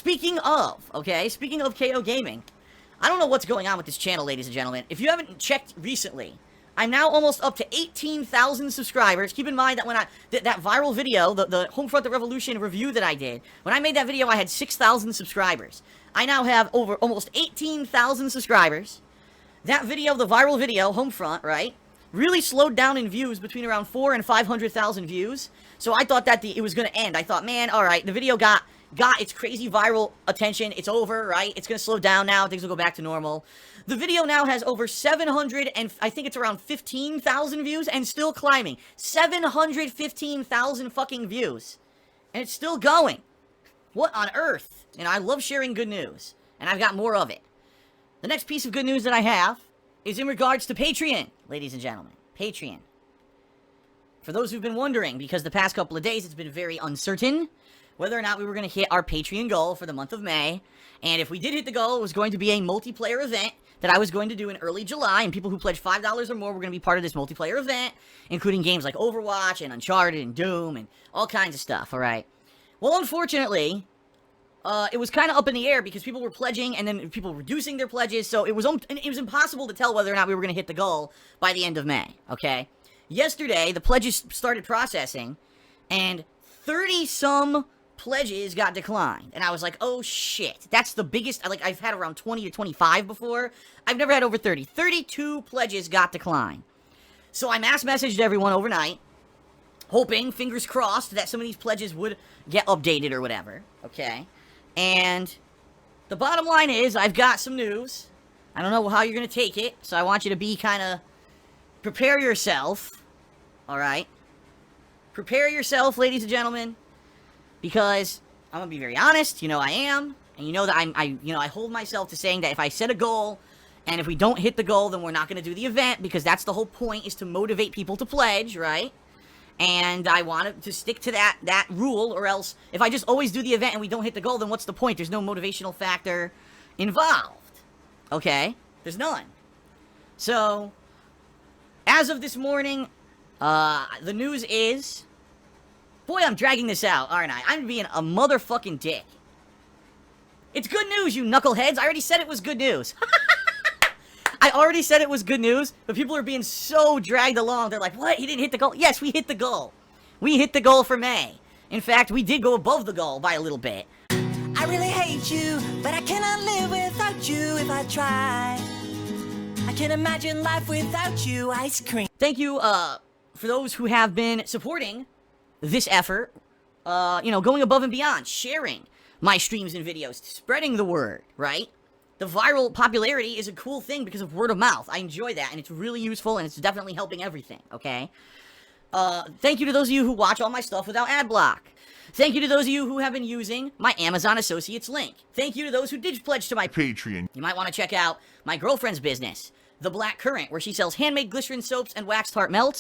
speaking of KO Gaming, I don't know what's going on with this channel, ladies and gentlemen. If you haven't checked recently, I'm now almost up to 18,000 subscribers. Keep in mind that when that viral video, the Homefront the Revolution review that I did, when I made that video, I had 6,000 subscribers. I now have over almost 18,000 subscribers. That video, the viral video, Homefront, right, really slowed down in views between around 400,000 and 500,000 views. So I thought that it was going to end. I thought, man, all right, the video got its crazy viral attention. It's over, right? It's going to slow down now. Things will go back to normal. The video now has over 700 and I think it's around 15,000 views and still climbing. 715,000 fucking views. And it's still going. What on earth? And I love sharing good news. And I've got more of it. The next piece of good news that I have is in regards to Patreon, ladies and gentlemen. Patreon. For those who've been wondering, because the past couple of days it's been very uncertain whether or not we were going to hit our Patreon goal for the month of May. And if we did hit the goal, it was going to be a multiplayer event that I was going to do in early July, and people who pledged $5 or more were going to be part of this multiplayer event, including games like Overwatch and Uncharted and Doom and all kinds of stuff, alright? Well, unfortunately, it was kind of up in the air because people were pledging and then people were reducing their pledges, so it was impossible to tell whether or not we were going to hit the goal by the end of May, okay? Yesterday, the pledges started processing, and 30-some pledges got declined. And I was like, oh shit. That's the biggest. Like, I've had around 20 to 25 before. I've never had over 30. 32 pledges got declined. So I mass messaged everyone overnight, hoping, fingers crossed, that some of these pledges would get updated or whatever. Okay? And the bottom line is, I've got some news. I don't know how you're going to take it, so I want you to be kind of... Prepare yourself. Alright? Prepare yourself, ladies and gentlemen. Because I'm gonna be very honest, you know I am, and you know that I hold myself to saying that if I set a goal, and if we don't hit the goal, then we're not gonna do the event, because that's the whole point, is to motivate people to pledge, right? And I want to stick to that rule, or else, if I just always do the event and we don't hit the goal, then what's the point? There's no motivational factor involved. Okay? There's none. So, as of this morning, the news is... Boy, I'm dragging this out, aren't I? I'm being a motherfucking dick. It's good news, you knuckleheads. I already said it was good news. I already said it was good news, but people are being so dragged along. They're like, what? He didn't hit the goal? Yes, we hit the goal. We hit the goal for May. In fact, we did go above the goal by a little bit. I really hate you, but I cannot live without you if I try. I can't imagine life without you, ice cream. Thank you, for those who have been supporting this effort, going above and beyond, sharing my streams and videos, spreading the word, right? The viral popularity is a cool thing because of word of mouth. I enjoy that, and it's really useful, and it's definitely helping everything, okay? Thank you to those of you who watch all my stuff without ad block. Thank you to those of you who have been using my Amazon Associates link. Thank you to those who did pledge to my Patreon. You might want to check out my girlfriend's business, The Black Currant, where she sells handmade glycerin soaps and waxed heart melts.